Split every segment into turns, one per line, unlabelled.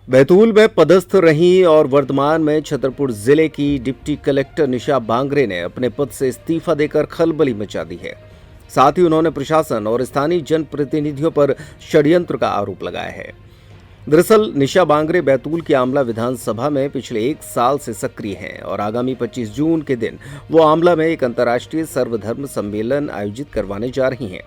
बैतूल में पदस्थ रहीं और वर्तमान में छतरपुर जिले की डिप्टी कलेक्टर निशा बांगरे ने अपने पद से इस्तीफा देकर खलबली मचा दी है। साथ ही उन्होंने प्रशासन और स्थानीय जनप्रतिनिधियों पर षड्यंत्र का आरोप लगाया है। दरअसल निशा बांगरे बैतूल की आमला विधानसभा में पिछले 1 साल से सक्रिय हैं और आगामी 25 जून के दिन वो आमला में एक अंतर्राष्ट्रीय सर्वधर्म सम्मेलन आयोजित करवाने जा रही हैं।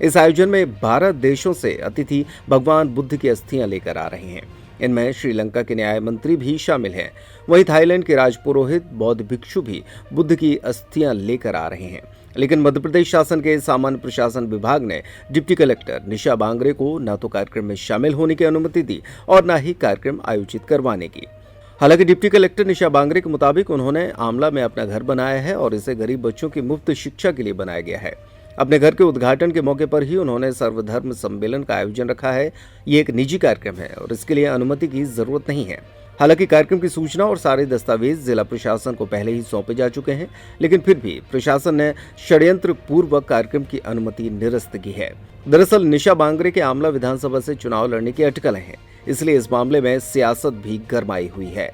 इस आयोजन में 12 देशों से अतिथि भगवान बुद्ध की अस्थियां लेकर आ रहे हैं। इनमें श्रीलंका के न्याय मंत्री भी शामिल हैं। वहीं थाईलैंड के राजपुरोहित बौद्ध भिक्षु भी बुद्ध की अस्थियां लेकर आ रहे हैं। लेकिन मध्य प्रदेश शासन के सामान्य प्रशासन विभाग ने डिप्टी कलेक्टर निशा बांगरे को न तो कार्यक्रम में शामिल होने की अनुमति दी और न ही कार्यक्रम आयोजित करवाने की। हालांकि डिप्टी कलेक्टर निशा बांगरे के मुताबिक उन्होंने आमला में अपना घर बनाया है और इसे गरीब बच्चों की मुफ्त शिक्षा के लिए बनाया गया है। अपने घर के उद्घाटन के मौके पर ही उन्होंने सर्वधर्म सम्मेलन का आयोजन रखा है। ये एक निजी कार्यक्रम है और इसके लिए अनुमति की जरूरत नहीं है। हालांकि कार्यक्रम की सूचना और सारे दस्तावेज जिला प्रशासन को पहले ही सौंपे जा चुके हैं, लेकिन फिर भी प्रशासन ने षड्यंत्र पूर्वक कार्यक्रम की अनुमति निरस्त की है। दरअसल निशा बांगरे के आमला विधानसभा से चुनाव लड़ने की अटकलें हैं, इसलिए इस मामले में सियासत भी गरमाई हुई है।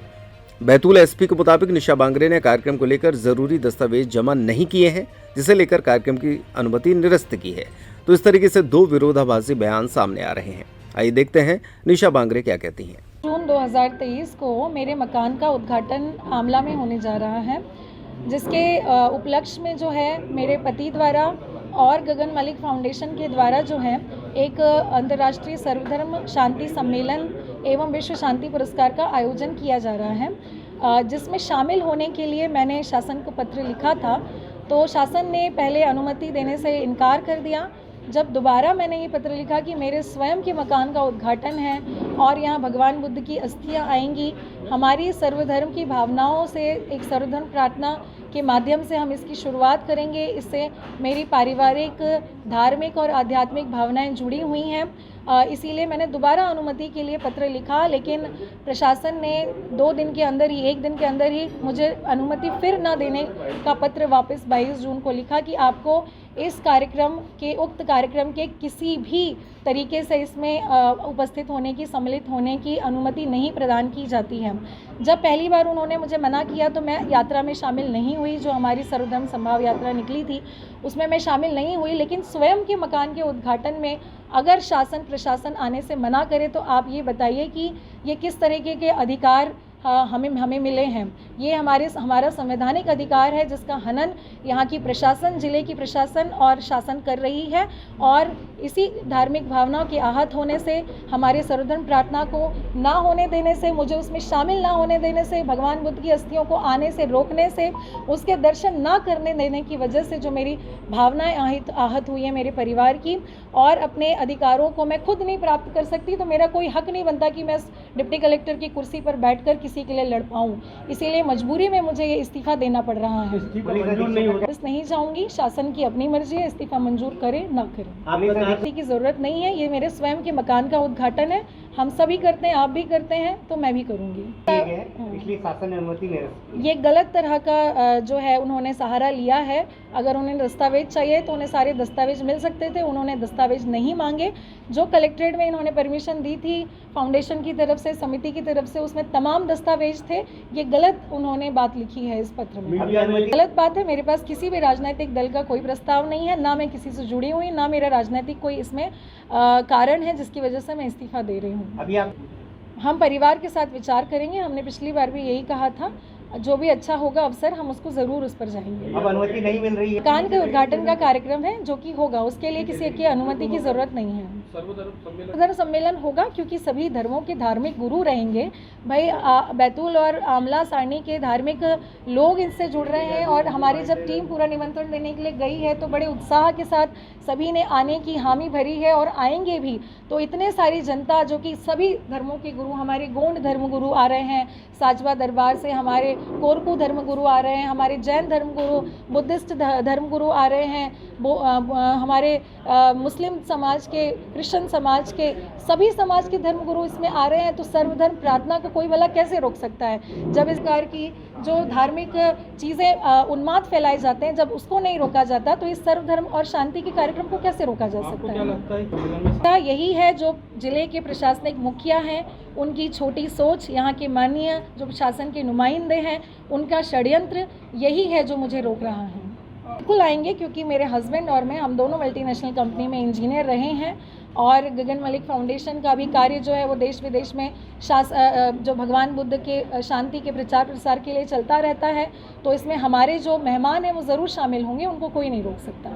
बैतूल एसपी के मुताबिक निशा बांगरे ने कार्यक्रम को लेकर जरूरी दस्तावेज जमा नहीं किए हैं, जिसे लेकर कार्यक्रम की अनुमति निरस्त की है। तो इस तरीके से 2 विरोधाभासी बयान सामने आ रहे हैं। आइए देखते हैं निशा बांगरे क्या कहती हैं।
जून 2023 को मेरे मकान का उद्घाटन आमला में होने जा रहा है, जिसके उपलक्ष्य में जो है मेरे पति द्वारा और गगन मलिक फाउंडेशन के द्वारा जो है एक अंतर्राष्ट्रीय सर्वधर्म शांति सम्मेलन एवं विश्व शांति पुरस्कार का आयोजन किया जा रहा है, जिसमें शामिल होने के लिए मैंने शासन को पत्र लिखा था। तो शासन ने पहले अनुमति देने से इनकार कर दिया। जब दोबारा मैंने ये पत्र लिखा कि मेरे स्वयं के मकान का उद्घाटन है और यहाँ भगवान बुद्ध की अस्थियाँ आएंगी, हमारी सर्वधर्म की भावनाओं से एक सर्वधर्म प्रार्थना के माध्यम से हम इसकी शुरुआत करेंगे। इससे मेरी पारिवारिक, धार्मिक और आध्यात्मिक भावनाएं जुड़ी हुई हैं। इसीलिए मैंने दोबारा अनुमति के लिए पत्र लिखा, लेकिन प्रशासन ने 2 दिन के अंदर ही, 1 दिन के अंदर ही मुझे अनुमति फिर न देने का पत्र वापस 22 जून को लिखा कि आपको इस कार्यक्रम के, उक्त कार्यक्रम के किसी भी तरीके से इसमें उपस्थित होने की, सम्मिलित होने की अनुमति नहीं प्रदान की जाती है। जब पहली बार उन्होंने मुझे मना किया तो मैं यात्रा में शामिल नहीं हुई। जो हमारी सर्वधर्म संभाव यात्रा निकली थी उसमें मैं शामिल नहीं हुई। लेकिन स्वयं के मकान के उद्घाटन में अगर शासन प्रशासन आने से मना करे तो आप ये बताइए कि ये किस तरीके के अधिकार हमें मिले हैं। ये हमारा संवैधानिक अधिकार है, जिसका हनन यहाँ की प्रशासन, जिले की प्रशासन और शासन कर रही है। और इसी धार्मिक भावनाओं के आहत होने से, हमारे सर्वधर्म प्रार्थना को ना होने देने से, मुझे उसमें शामिल ना होने देने से, भगवान बुद्ध की अस्थियों को आने से रोकने से, उसके दर्शन ना करने देने की वजह से जो मेरी भावनाएं आहत हुई है मेरे परिवार की, और अपने अधिकारों को मैं खुद नहीं प्राप्त कर सकती, तो मेरा कोई हक नहीं बनता कि मैं डिप्टी कलेक्टर की कुर्सी पर बैठकर किसी के लिए लड़ पाऊँ। इसीलिए मजबूरी में मुझे ये इस्तीफा देना पड़ रहा है। बस नहीं चाहूँगी, शासन की अपनी मर्जी है, इस्तीफा मंजूर करे ना करे, किसी की जरूरत नहीं है। ये मेरे स्वयं के मकान का उद्घाटन है, हम सभी करते हैं, आप भी करते हैं, तो मैं भी करूँगी।
इसलिए शासन ने अनुमति नहीं,
ये गलत तरह का जो है उन्होंने सहारा लिया है। अगर उन्हें दस्तावेज चाहिए तो उन्हें सारे दस्तावेज मिल सकते थे, उन्होंने दस्तावेज नहीं मांगे। जो कलेक्ट्रेट में इन्होंने परमिशन दी थी फाउंडेशन की तरफ से, समिति की तरफ से, उसमें तमाम दस्तावेज थे। ये गलत उन्होंने बात लिखी है इस पत्र में, गलत बात है। मेरे पास किसी भी राजनीतिक दल का कोई प्रस्ताव नहीं है, ना मैं किसी से जुड़ी हुई, ना मेरा राजनीतिक कोई इसमें कारण है जिसकी वजह से मैं इस्तीफा दे रही हूँ।
अभी आप,
हम परिवार के साथ विचार करेंगे। हमने पिछली बार भी यही कहा था, जो भी अच्छा होगा अवसर, हम उसको ज़रूर उस पर जाएंगे।
अब अनुमति नहीं मिल रही है।
मकान के उद्घाटन का कार्यक्रम है जो कि होगा, उसके लिए किसी की अनुमति की ज़रूरत नहीं है। सर्वधर्म सम्मेलन होगा क्योंकि सभी धर्मों के धार्मिक गुरु रहेंगे। भाई बैतूल और आमला सारणी के धार्मिक लोग इनसे जुड़ रहे हैं, और हमारी जब टीम पूरा निमंत्रण देने के लिए गई है तो बड़े उत्साह के साथ सभी ने आने की हामी भरी है और आएंगे भी। तो इतने सारी जनता, जो कि सभी धर्मों के गुरु, हमारे गोंड धर्म गुरु आ रहे हैं साजवा दरबार से, हमारे कोरकू धर्म गुरु आ रहे हैं, हमारे जैन धर्म गुरु, बुद्धिस्ट धर्म गुरु आ रहे हैं, हमारे मुस्लिम समाज के, क्रिश्चियन समाज के, सभी समाज के धर्म गुरु इसमें आ रहे हैं। तो सर्वधर्म प्रार्थना को कोई भला कैसे रोक सकता है, जब इस प्रकार की जो धार्मिक चीज़ें उन्माद फैलाए जाते हैं, जब उसको नहीं रोका जाता तो इस सर्वधर्म और शांति के कार्यक्रम को कैसे रोका जा सकता है?
लगता है कि
यही है जो जिले के प्रशासनिक मुखिया हैं, उनकी छोटी सोच, यहाँ के माननीय जो प्रशासन के नुमाइंदे हैं, उनका षड्यंत्र यही है जो मुझे रोक रहा है। बिल्कुल आएंगे, क्योंकि मेरे हस्बैंड और मैं, हम दोनों मल्टीनेशनल कंपनी में इंजीनियर रहे हैं और गगन मलिक फाउंडेशन का भी कार्य जो है वो देश विदेश में जो भगवान बुद्ध के शांति के प्रचार प्रसार के लिए चलता रहता है। तो इसमें हमारे जो मेहमान हैं वो ज़रूर शामिल होंगे, उनको कोई नहीं रोक सकता।